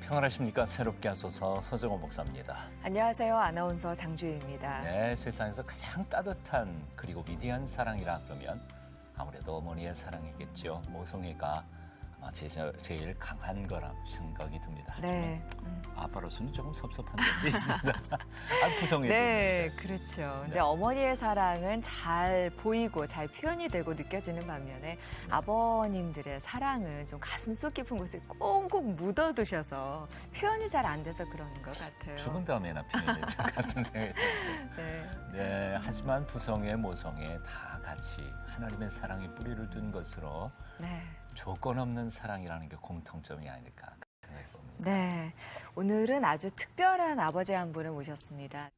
평안하십니까? 새롭게 하소서 서정호 목사입니다. 안녕하세요. 아나운서 장주희입니다. 네, 세상에서 가장 따뜻한 그리고 위대한 사랑이라 그러면 아무래도 어머니의 사랑이겠죠. 모성애가 아마 제일 강한 거라 생각이 듭니다. 네. 아빠로서는 조금 섭섭한 점도 있습니다. 부성애도. 네, 그렇죠. 근데 어머니의 사랑은 잘 보이고 잘 표현이 되고 느껴지는 반면에 아버님들의 사랑은 좀 가슴속 깊은 곳에 꽁꽁 묻어두셔서 표현이 잘 안 돼서 그러는 것 같아요. 죽은 다음에나 표현이 될 것 같은 생각이 들었어요. 네. 네, 하지만 부성애, 모성애 다 같이 하나님의 사랑에 뿌리를 둔 것으로 네. 조건 없는 사랑이라는 게 공통점이 아닐까 생각해 봅니다. 네. 오늘은 아주 특별한 아버지 한 분을 모셨습니다.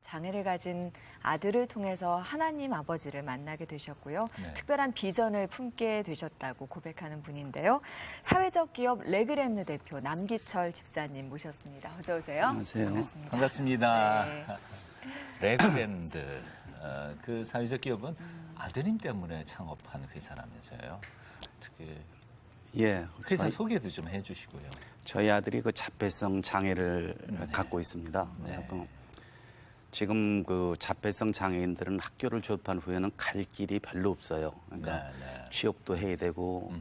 장애를 가진 아들을 통해서 하나님 아버지를 만나게 되셨고요. 네. 특별한 비전을 품게 되셨다고 고백하는 분인데요. 사회적 기업 레그랜드 대표 남기철 집사님 모셨습니다. 어서 오세요. 안녕하세요. 반갑습니다. 반갑습니다. 네. 레그랜드, 그 사회적 기업은 아드님 때문에 창업한 회사라면서요. 특히 예, 회사 소개도 좀 해주시고요. 저희 아들이 그 자폐성 장애를 네. 갖고 있습니다. 네. 그래서 지금 그 자폐성 장애인들은 학교를 졸업한 후에는 갈 길이 별로 없어요. 그러니까 네. 취업도 해야 되고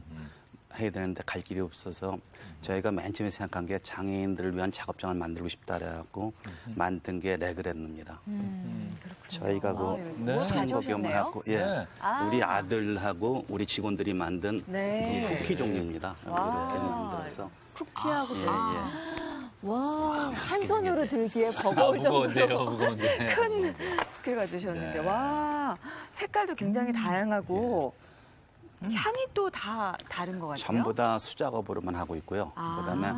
해야 되는데 갈 길이 없어서 저희가 맨 처음에 생각한 게 장애인들을 위한 작업장을 만들고 싶다 그래갖고 만든 게 레그랜드입니다. 그렇군요. 저희가 그 네. 상호경을 하고 예, 네. 우리 아들하고 우리 직원들이 만든 네. 그 쿠키 종류입니다. 와. 이렇게 만들어서 쿠키하고 예, 아. 예. 와, 한 손으로 들기에 아, 버거울 무거운데요, 정도로 무거운데. 큰 쿠키를 가져오셨는데 네. 와, 색깔도 굉장히 다양하고 향이 또 다 다른 것 같아요. 전부 다 수작업으로만 하고 있고요. 그다음에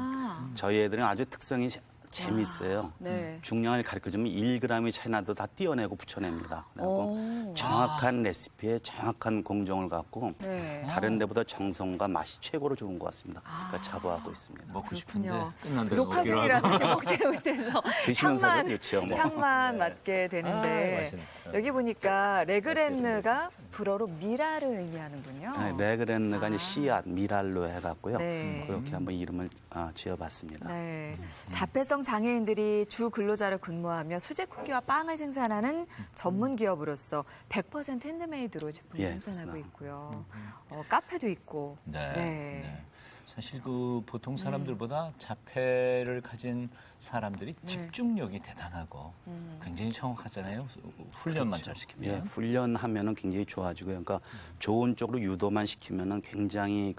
저희 애들은 아주 특성이 재밌어요. 네. 중량을 가르쳐주면 1g이 차이 나도 다 띄어내고 붙여냅니다. 그래서 정확한 레시피에 정확한 공정을 갖고 네. 다른 데보다 정성과 맛이 최고로 좋은 것 같습니다. 그러니까 자부하고 있습니다. 먹고 싶은데 그렇군요. 끝난 대로 녹화 먹기로 하고. 중이라서 지금 먹지를 못해서 드시면서도 좋죠. 뭐. 향만 네. 맡게 아, 되는데 맛있네. 여기 보니까 레그랜드가 맛있겠습니다. 불어로 미라를 의미하는군요. 네, 레그랜드가 이제 씨앗, 미랄로 해갖고요. 네. 그렇게 한번 이름을 지어봤습니다. 네. 자폐성 장애인들이 주 근로자로 근무하며 수제 쿠키와 빵을 생산하는 전문 기업으로서 100% 핸드메이드로 제품을 예, 생산하고 그렇습니다. 있고요. 카페도 있고. 네. 네. 네. 사실 그 보통 사람들보다 자폐를 가진 사람들이 집중력이 대단하고 굉장히 정확하잖아요. 훈련만 잘 예, 시키면. 훈련하면은 굉장히 좋아지고요. 그러니까 좋은 쪽으로 유도만 시키면은 굉장히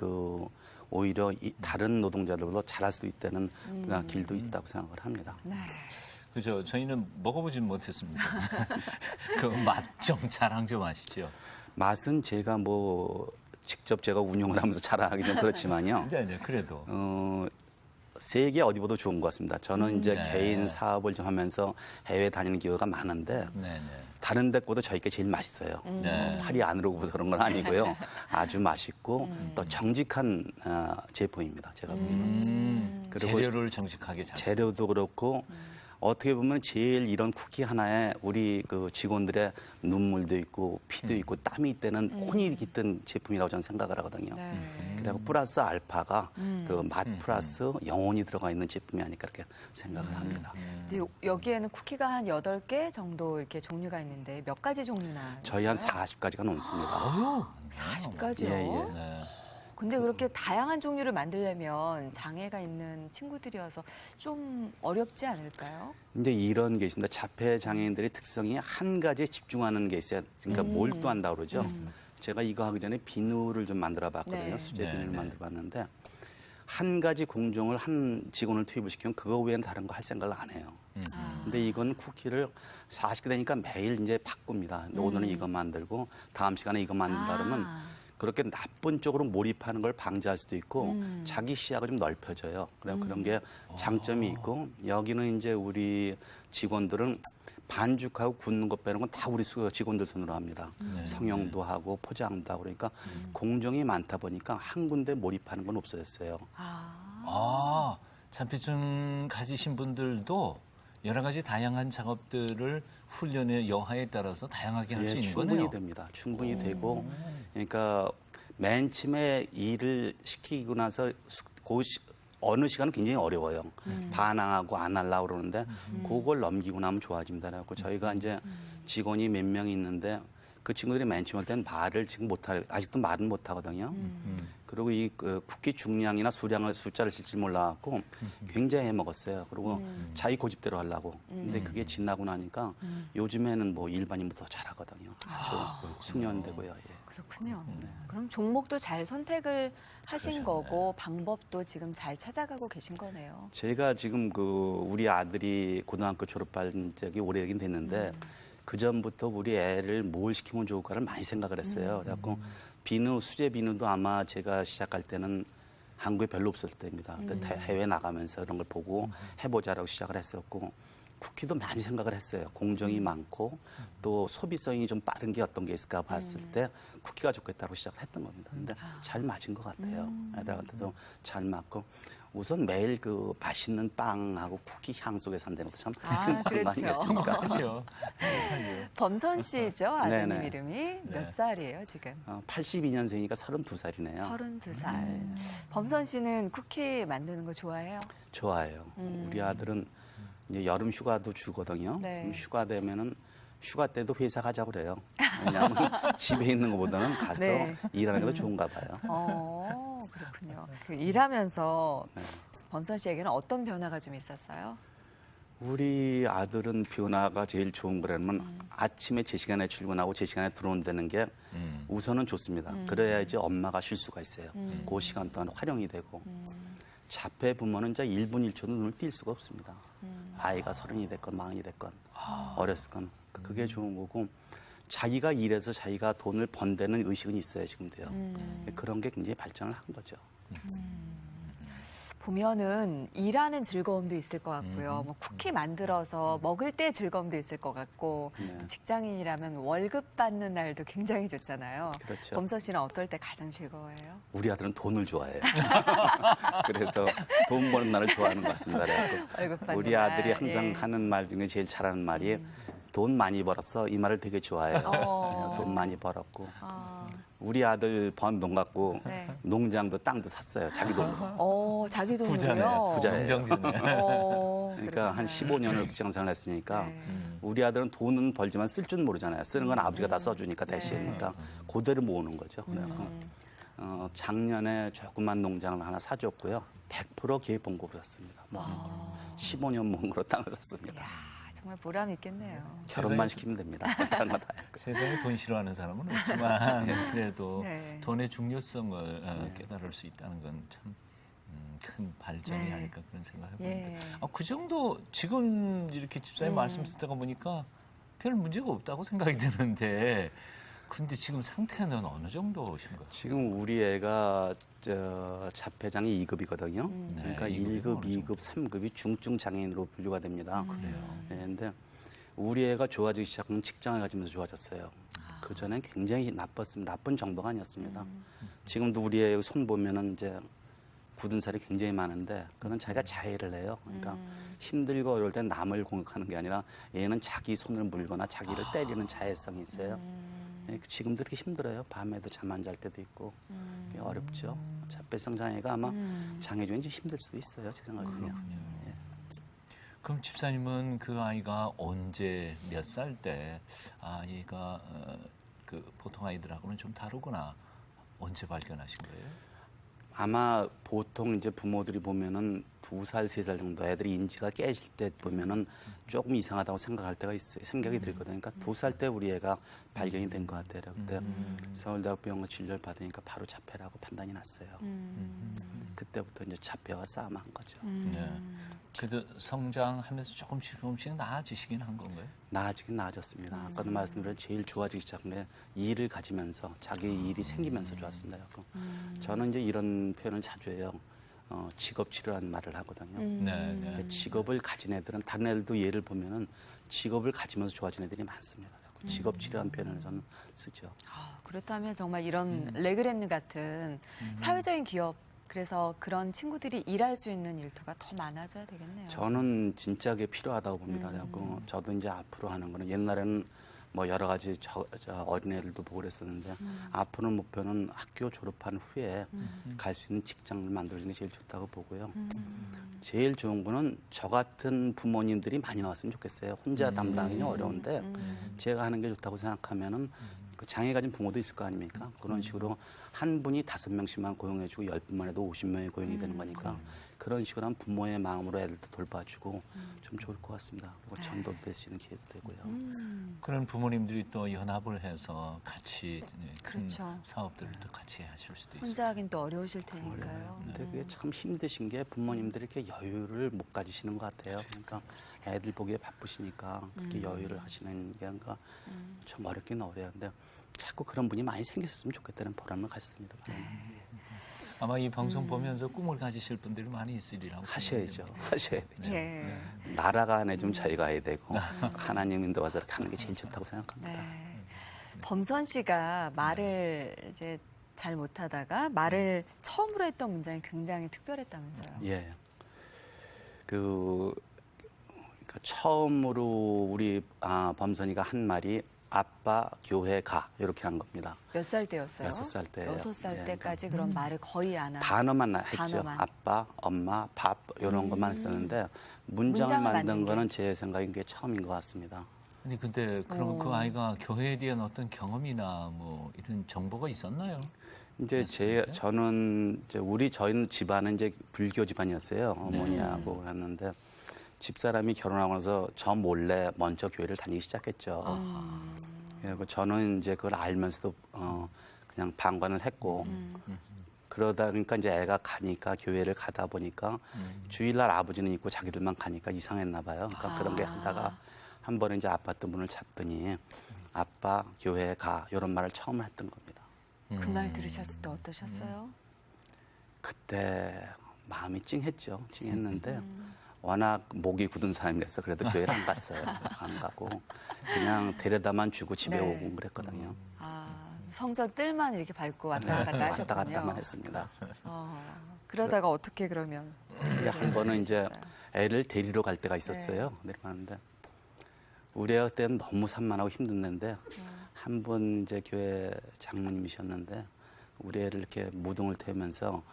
오히려 다른 노동자들보다 잘할 수 있다는 길도 있다고 생각을 합니다. 네. 그죠. 저희는 먹어보진 못했습니다. 그 맛 좀 자랑 좀 하시죠. 맛은 제가 직접 제가 운영을 하면서 자랑하기 좀 그렇지만요. 네, 그래도. 세계 어디 보도 좋은 것 같습니다. 저는 이제 네. 개인 사업을 좀 하면서 해외 다니는 기회가 많은데 네. 다른 데보다 저희게 제일 맛있어요. 네. 팔이 안으로 굽어서 그런 건 아니고요. 아주 맛있고 또 정직한 제품입니다. 제가 보기에는. 그리고 재료를 정직하게 잘 재료도 그렇고 어떻게 보면 제일 이런 쿠키 하나에 우리 그 직원들의 눈물도 있고 피도 있고 땀이 있다는 혼이 깃든 제품이라고 저는 생각을 하거든요. 네. 그리고 플러스 알파가 그 맛 플러스 영혼이 들어가 있는 제품이 아닐까 그렇게 생각을 합니다. 근데 여기에는 쿠키가 한 8개 정도 이렇게 종류가 있는데 몇 가지 종류나? 저희 한 40가지가 넘습니다. 아유. 40가지요? 예, 예. 네. 근데 그렇게 다양한 종류를 만들려면 장애가 있는 친구들이어서 좀 어렵지 않을까요? 근데 이런 게 있습니다. 자폐 장애인들의 특성이 한 가지에 집중하는 게 있어요. 그러니까 몰두한다고 그러죠. 제가 이거 하기 전에 비누를 좀 만들어 봤거든요. 네. 수제 비누를 네. 만들어 봤는데 한 가지 공정을 한 직원을 투입을 시키면 그거 외에는 다른 거 할 생각을 안 해요. 근데 이건 쿠키를 40개 되니까 매일 이제 바꿉니다. 오늘은 이거 만들고 다음 시간에 이거 만든다 그러면 그렇게 나쁜 쪽으로 몰입하는 걸 방지할 수도 있고 자기 시야가 좀 넓혀져요. 그런 게 장점이 있고 여기는 이제 우리 직원들은 반죽하고 굽는 것 빼는 건 다 우리 직원들 손으로 합니다. 성형도 하고 포장도 하고 그러니까 공정이 많다 보니까 한 군데 몰입하는 건 없어졌어요. 아, 잔피증 가지신 분들도 여러 가지 다양한 작업들을 훈련의 여하에 따라서 다양하게 할 수 있는 충분히 거네요. 됩니다. 충분히 되고 그러니까 맨 처음에 일을 시키고 나서 어느 시간은 굉장히 어려워요. 반항하고 안 하려고 그러는데 그걸 넘기고 나면 좋아집니다. 그래서 저희가 이제 직원이 몇 명이 있는데 그 친구들이 맨 처음 때는 말을 지금 아직도 말은 못 하거든요. 그리고 이 쿠키 중량이나 숫자를 쓸 줄 몰라갖고 굉장히 해먹었어요. 그리고 자기 고집대로 하려고. 근데 그게 지나고 나니까 요즘에는 뭐 일반인보다 더 잘하거든요. 아주 숙련되고요. 예. 그렇군요. 그럼 종목도 잘 선택을 하신 거고 방법도 지금 잘 찾아가고 계신 거네요. 제가 지금 우리 아들이 고등학교 졸업한 적이 오래되긴 됐는데 그 전부터 우리 애를 뭘 시키면 좋을까를 많이 생각을 했어요. 그래갖고 수제 비누도 아마 제가 시작할 때는 한국에 별로 없었을 때입니다. 근데 해외 나가면서 그런 걸 보고 해보자라고 시작을 했었고 쿠키도 많이 생각을 했어요. 공정이 많고 또 소비성이 좀 빠른 게 어떤 게 있을까 봤을 때 쿠키가 좋겠다고 시작을 했던 겁니다. 근데 잘 맞은 것 같아요. 애들한테도 잘 맞고 우선 매일 맛있는 빵하고 쿠키 향 속에 산다는 것도 참 그렇죠. 아니겠습니까? 그렇죠. 범선 씨죠? 아드님 네네. 이름이 몇 살이에요 지금? 82년생이니까 32살이네요. 32살. 범선 씨는 쿠키 만드는 거 좋아해요? 좋아요. 우리 아들은 이제 여름 휴가도 주거든요. 네. 그럼 휴가 되면은 휴가 때도 회사 가자고 그래요. 왜냐하면 집에 있는 것보다는 가서 네. 일하는 게 더 좋은가 봐요. 그렇군요. 일하면서 네. 범선 씨에게는 어떤 변화가 좀 있었어요? 우리 아들은 변화가 제일 좋은 거라면 아침에 제 시간에 출근하고 제 시간에 들어온다는 게 우선은 좋습니다. 그래야지 엄마가 쉴 수가 있어요. 그 시간 동안 활용이 되고 자폐 부모는 이제 1분 1초도 눈을 뗄 수가 없습니다. 아이가 30이 됐건 40이 됐건 어렸건 그게 좋은 거고 자기가 일해서 자기가 돈을 번다는 의식은 있어요 지금도요. 그런 게 굉장히 발전을 한 거죠. 보면은 일하는 즐거움도 있을 것 같고요. 뭐 쿠키 만들어서 먹을 때 즐거움도 있을 것 같고 네. 직장인이라면 월급 받는 날도 굉장히 좋잖아요. 그렇죠. 범선 씨는 어떨 때 가장 즐거워해요? 우리 아들은 돈을 좋아해요. 그래서 돈 버는 날을 좋아하는 것 같습니다. 그래갖고 월급 받는 우리 날, 아들이 항상 예. 하는 말 중에 제일 잘하는 말이 돈 많이 벌었어. 이 말을 되게 좋아해요. 돈 많이 벌었고. 우리 아들 번 돈 갖고 네. 농장도 땅도 샀어요. 자기 돈으로. 자기 돈으로요? 부자네요. 부자예요. 정정주네. 그러니까 한 15년을 직장생활을 했으니까 네. 우리 아들은 돈은 벌지만 쓸 줄 모르잖아요. 쓰는 건 아버지가 다 써주니까 대신이니까 그대로 모으는 거죠. 그래서 작년에 조그만 농장을 하나 사줬고요. 100% 기회봉급을 샀습니다. 15년 모은 거로 땅을 샀습니다. 이야, 정말 보람 있겠네요. 결혼만 시키면 됩니다. 다른 거 다. 세상에 돈 싫어하는 사람은 없지만 그래도 네. 돈의 중요성을 깨달을 수 있다는 건 참 큰 발전이 네. 아닐까 그런 생각을 해보는데 예. 그 정도 지금 이렇게 집사님 말씀 듣다가 보니까 별 문제가 없다고 생각이 드는데 근데 지금 상태는 어느 정도신 거죠? 지금 우리 애가 자폐장애 2급이거든요. 네, 그러니까 2급이면 1급, 어느 2급, 3급이 중증 장애인으로 분류가 됩니다. 그래요. 그런데 우리 애가 좋아지기 시작한 직장을 가지면서 좋아졌어요. 그 전엔 굉장히 나빴습니다. 나쁜 정도가 아니었습니다. 지금도 우리 애 손 보면은 이제 굳은 살이 굉장히 많은데 그건 자기가 자해를 해요. 그러니까 힘들고 어려울 때 남을 공격하는 게 아니라 얘는 자기 손을 물거나 자기를 때리는 자해성이 있어요. 네, 지금도 이렇게 힘들어요. 밤에도 잠 안 잘 때도 있고 그게 어렵죠. 자폐성 장애가 아마 장애 중에 좀 힘들 수도 있어요. 제 생각에는요. 예. 그럼 집사님은 그 아이가 언제 몇 살 때 얘가 그 보통 아이들하고는 좀 다르구나 언제 발견하신 거예요? 아마 보통 이제 부모들이 보면은 2살, 3살 정도 애들이 인지가 깨질 때 보면은 조금 이상하다고 생각할 때가 있어요. 생각이 들거든요. 그러니까 2살 때 우리 애가 발견이 된 것 같아요. 그때 서울대학병원 진료를 받으니까 바로 자폐라고 판단이 났어요. 그때부터 이제 자폐와 싸움한 거죠. 네. 그래도 성장하면서 조금씩 나아지시긴 한 건가요? 나아지긴 나아졌습니다. 아까도 말씀드린 제일 좋아지기 시작한 게 일을 가지면서 자기 일이 생기면서 좋았습니다. 저는 이제 이런 표현을 자주 해요. 직업 치료라는 말을 하거든요. 네. 근데 직업을 가진 애들은 다른 애들도 예를 보면은 직업을 가지면서 좋아진 애들이 많습니다. 직업 치료라는 표현을 저는 쓰죠. 그렇다면 정말 이런 레그랜드 같은 사회적인 기업 그래서 그런 친구들이 일할 수 있는 일터가 더 많아져야 되겠네요. 저는 진짜게 필요하다고 봅니다. 그래갖고 저도 이제 앞으로 하는 거는 옛날에는 뭐 여러 가지 저 어린애들도 보고 그랬었는데 앞으로 목표는 학교 졸업한 후에 갈 수 있는 직장을 만들어주는 게 제일 좋다고 보고요. 제일 좋은 거는 저 같은 부모님들이 많이 나왔으면 좋겠어요. 혼자 담당하기는 어려운데 제가 하는 게 좋다고 생각하면은 그 장애 가진 부모도 있을 거 아닙니까? 그런 식으로 한 분이 5명씩만 고용해주고 10분만 해도 50명이 고용이 되는 거니까 그런 식으로 한 부모의 마음으로 애들도 돌봐주고 좀 좋을 것 같습니다. 그리고 전도도 될 수 있는 기회도 되고요. 그런 부모님들이 또 연합을 해서 같이 큰 그렇죠. 사업들을 또 같이 하실 수도 있어요. 혼자 하긴 또 어려우실 테니까요. 근데 그게 참 힘드신 게 부모님들이 이렇게 여유를 못 가지시는 것 같아요. 그러니까 애들 보기에 바쁘시니까 그렇게 여유를 하시는 게 그러니까 좀 어렵긴 어려요. 근데 자꾸 그런 분이 많이 생기셨으면 좋겠다는 보람을 갖습니다. 아마 이 방송 보면서 꿈을 가지실 분들이 많이 있으리라고 하셔야죠. 하셔야 되죠. 예. 나라가 안에 좀 자유가야 되고 하나님 인도와서 이렇게 하는 게 제일 좋다고 생각합니다. 네. 범선 씨가 말을 이제 잘 못하다가 말을 처음으로 했던 문장이 굉장히 특별했다면서요. 예. 그러니까 처음으로 우리 범선이가 한 말이 아빠 교회 가 이렇게 한 겁니다. 몇 살 때였어요? 6살 때예요. 6살 예, 때까지 그런 말을 거의 안 하고. 단어만 했죠. 단어만. 아빠, 엄마, 밥 이런 것만 했었는데 문장을 문장을 만든 만든 게. 거는 제 생각엔 게 처음인 것 같습니다. 아니 근데 그럼 그 아이가 교회에 대한 어떤 경험이나 뭐 이런 정보가 있었나요? 이제 저는 저희는 집안은 이제 불교 집안이었어요. 어머니하고 그랬는데 집사람이 결혼하고 나서 저 몰래 먼저 교회를 다니기 시작했죠. 그리고 저는 이제 그걸 알면서도 그냥 방관을 했고 그러다 보니까 이제 애가 가니까 교회를 가다 보니까 주일날 아버지는 있고 자기들만 가니까 이상했나 봐요. 그러니까 그런 게 하다가 한 번에 이제 아파트 문을 잡더니 아빠 교회에 가 이런 말을 처음 했던 겁니다. 그 말 들으셨을 때 어떠셨어요? 그때 마음이 찡했죠. 찡했는데 워낙 목이 굳은 사람이라서 그래도 교회를 안 갔어요. 안 가고 그냥 데려다만 주고 집에 네. 오고 그랬거든요. 성전 뜰만 이렇게 밟고 왔다 갔다 왔다 하셨군요. 갔다만 했습니다. 그러다가 어떻게 그러면? 한 번은 이제 애를 데리러 갈 때가 있었어요. 내려가는데 우리 애가 그때는 너무 산만하고 힘든데 한 번 이제 교회 장모님이셨는데 우리 애를 이렇게 무등을 태우면서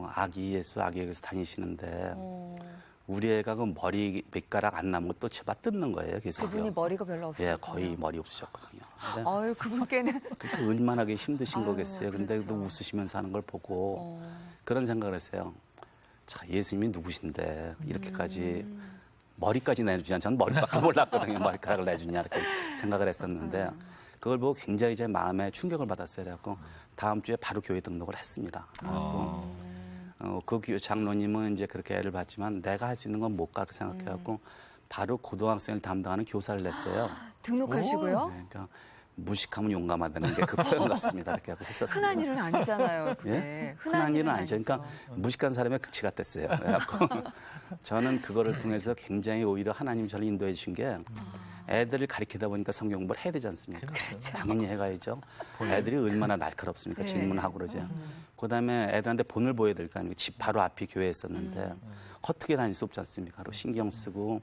아기 예수 다니시는데 우리 애가 그 머리 밑가락 안 남은 것도 제발 뜯는 거예요. 계속. 그분이 머리가 별로 없으셨군요. 예, 거의 머리 없으셨거든요. 근데 아유, 그분께는 그렇게 얼마나 힘드신 아유, 거겠어요. 근데 그렇죠. 또 웃으시면서 하는 걸 보고 그런 생각을 했어요. 자, 예수님이 누구신데 이렇게까지 머리까지 내주냐. 저는 머리밖에 몰랐거든요. 머리카락을 내주냐 이렇게 생각을 했었는데 그걸 보고 굉장히 제 마음에 충격을 받았어요. 그래갖고 다음 주에 바로 교회 등록을 했습니다. 그 장로님은 이제 그렇게 애를 봤지만 내가 할 수 있는 건 못 가고 생각해갖고 바로 고등학생을 담당하는 교사를 냈어요. 등록하시고요? 네, 그러니까 무식하면 용감하다는 게 그 표현 같습니다. 이렇게 하고 했었습니다. 흔한 일은 아니잖아요. 그게. 예? 흔한 일은 아니죠. 그러니까 무식한 사람의 극치 같았어요. 그래갖고 저는 그거를 통해서 굉장히 오히려 하나님 저를 인도해 주신 게 애들을 가르치다 보니까 성경 공부를 해야 되지 않습니까? 그렇죠. 당연히 해가야죠. 애들이 얼마나 날카롭습니까? 네. 질문하고 그러죠. 그다음에 애들한테 본을 보여야 될 거 아니에요. 집 바로 앞이 교회였었는데 헛되게 다닐 수 없지 않습니까? 바로 신경 쓰고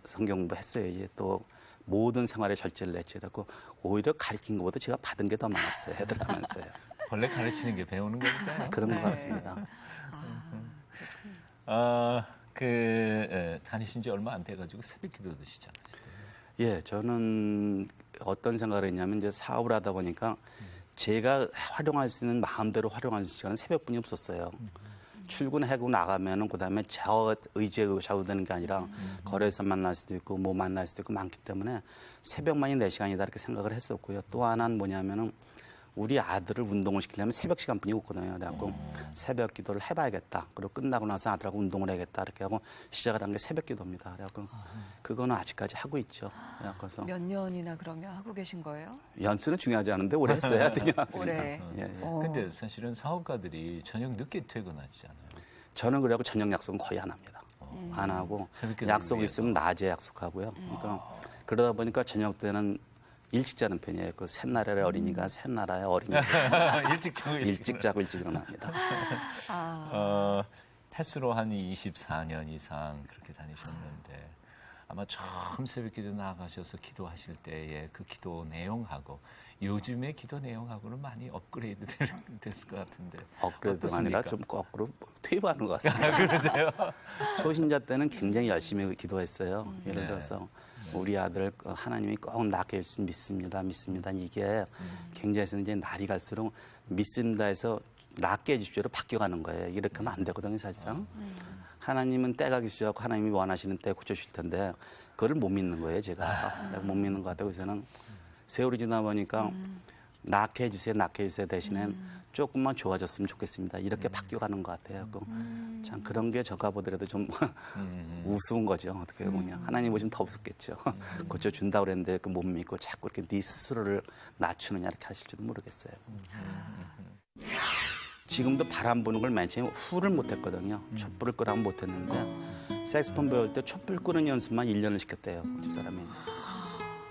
성경 공부 했어야지 또 모든 생활에 절제를 냈지. 그래서 오히려 가르친 것보다 제가 받은 게 더 많았어요. 애들 하면서요. 원래 가르치는 게 배우는 거니까요. 그런 것 같습니다. 다니신 지 얼마 안 돼가지고 새벽 기도도 시작하시더라고요. 예, 저는 어떤 생각을 했냐면 이제 사업을 하다 보니까 제가 활용할 수 있는 마음대로 활용할 수 있는 시간은 새벽뿐이 없었어요. 출근하고 나가면은 그다음에 저 의지에 좌우되는 게 아니라 거래에서 만날 수도 있고 뭐 만날 수도 있고 많기 때문에 새벽만이 내 시간이다 이렇게 생각을 했었고요. 또 하나는 뭐냐면은 우리 아들을 운동을 시키려면 새벽 시간뿐이 없거든요. 그래갖고 새벽 기도를 해봐야겠다. 그리고 끝나고 나서 아들하고 운동을 해야겠다. 이렇게 하고 시작을 한 게 새벽 기도입니다. 그래갖고 그거는 아직까지 하고 있죠. 그래서 몇 년이나 그러면 하고 계신 거예요? 연수는 중요하지 않은데 오래 했어야 되냐. 올해. 예, 예. 근데 사실은 사업가들이 저녁 늦게 퇴근하잖아요. 저는 그래갖고 저녁 약속은 거의 안 합니다. 안 하고 새벽 기도를 약속 위해서. 있으면 낮에 약속하고요. 그러니까 그러다 보니까 저녁 때는 일찍 자는 편이에요. 그 새나라의 어린이가 새나라의 어린이가 일찍 자고 일찍 자고 일찍 일어납니다. 패스로 한 24년 이상 그렇게 다니셨는데 아마 처음 새벽 기도 나가셔서 기도하실 때의 그 기도 내용하고 요즘의 기도 내용하고는 많이 업그레이드 됐을 것 같은데 업그레이드가 아니라 어떻습니까? 좀 거꾸로 퇴보하는 것 같습니다. 그러세요? 초신자 때는 굉장히 열심히 기도했어요. 예를 네. 들어서 우리 아들 하나님이 꼭 낳게 해주신 믿습니다. 이게 굉장히 이제 날이 갈수록 믿습니다에서 낳게 해주십시오로 바뀌어가는 거예요. 이렇게 하면 안 되거든요, 사실상. 하나님은 때가 계시고 하나님이 원하시는 때 고쳐주실 텐데 그거를 못 믿는 거예요, 제가. 내가 못 믿는 것 같아요. 그래서는 세월이 지나 보니까 낳게 해주세요 대신에 조금만 좋아졌으면 좋겠습니다. 이렇게 바뀌어가는 것 같아요. 참 그런 게 저가 보더라도 좀 우스운 거죠. 어떻게 보면 하나님 보시면 더 우습겠죠. 고쳐준다고 그랬는데 그 못 믿고 자꾸 이렇게 네 스스로를 낮추느냐 이렇게 하실지도 모르겠어요. 지금도 바람 부는 걸 맨 처음에 후를 못했거든요. 촛불을 끄라면 못했는데 색스폰 배울 때 촛불 끄는 연습만 1년을 시켰대요. 집사람이.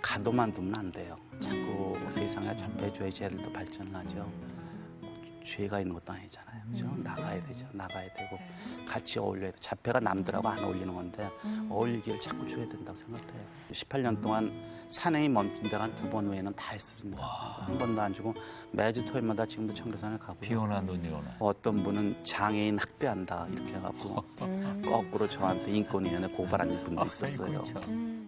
가도만 두면 안 돼요. 자꾸 세상에 접해줘야지 애들도 발전을 하죠. 죄가 있는 것도 아니잖아요. 그죠? 나가야 되죠. 나가야 되고 같이 어울려야 돼. 자폐가 남들하고 안 어울리는 건데 어울리기를 자꾸 줘야 된다고 생각을 해요. 18년 동안 산행이 멈춘 데가 한 2번 외에는 다 했습니다. 한 번도 안 주고 매주 토요일마다 지금도 청계산을 가고요. 비 오나 눈이 오나. 어떤 분은 장애인 학대한다 이렇게 해갖고 거꾸로 저한테 인권위원회 고발하는 분도 있었어요. 아이고, 참.